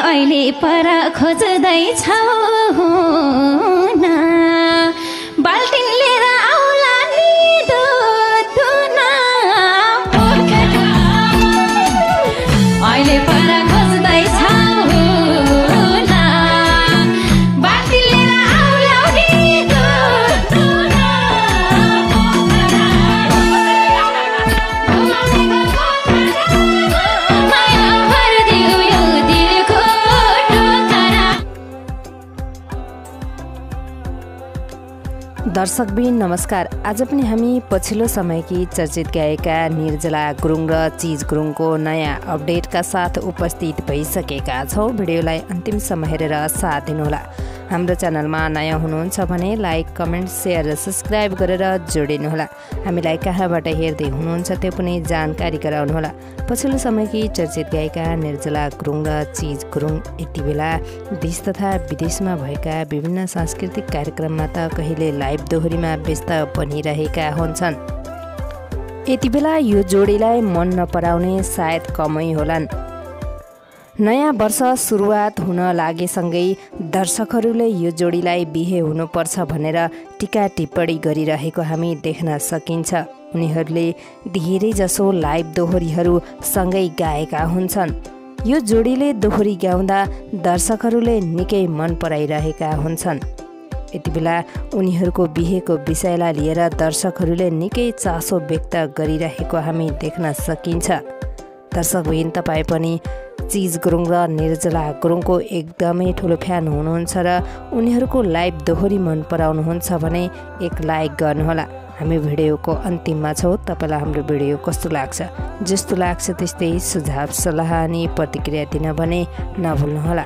अहिले पर खोज्दैछौ न बाल्टिन लिएर आउला नि दुधुन अहिले पर खोज्दैछौ न बाल्टिन लिएर आउला नि दुधुन माया भरिदेऊ यो दिलको टोकरा। दर्शकबिन नमस्कार। आज पनि हामी पछिल्लो समयकी चर्चित गायिका निर्जला गुरुङ र चिज गुरुङको नयाँ अपडेटका साथ उपस्थित भइसकेका छौँ। भिडियोलाई अन्तिमसम्म हेरेर साथ दिनुहोला। हाम्रो च्यानलमा नयाँ हुनुहुन्छ भने लाइक, कमेन्ट, सेयर र सब्सक्राइब गरेर जोडिनुहोला। हामीलाई कहाँबाट हेर्दै हुनुहुन्छ त्यो पनि जानकारी गराउनुहोला। पछिल्लो समयकी चर्चित गायिका निर्जला गुरुङ र चिज गुरुङ यति बेला देश तथा विदेशमा भएका विभिन्न सांस्कृतिक कार्यक्रममा त कहिले लाइभ दोहोरीमा व्यस्त बनिरहेका हुन्छन्। यति बेला यो जोडीलाई मन नपराउने सायद कमै होलान्। नयाँ वर्ष सुरुवात हुन लागेसँगै दर्शकहरूले यो जोडीलाई बिहे हुनुपर्छ भनेर टिका टिप्पणी गरिरहेको हामी देख्न सकिन्छ। उनीहरूले धेरैजसो लाइभ दोहोरीहरू सँगै गाएका हुन्छन्। यो जोडीले दोहोरी गाउँदा दर्शकहरूले निकै मन पराइरहेका हुन्छन्। यति बेला उनीहरूको बिहेको विषयलाई लिएर दर्शकहरूले निकै चासो व्यक्त गरिरहेको हामी देख्न सकिन्छ। दर्शकबिन तपाईँ पनि चिज गुरुङ र निर्जला गुरुङको एकदमै ठुलो फ्यान हुनुहुन्छ र उनीहरूको लाइभ दोहोरी मन पराउनुहुन्छ भने एक लाइक गर्नुहोला। हामी भिडियोको अन्तिममा छौँ। तपाईँलाई हाम्रो भिडियो कस्तो लाग्छ, जस्तो लाग्छ त्यस्तै सुझाव सल्लाह अनि प्रतिक्रिया दिन भने नभुल्नुहोला।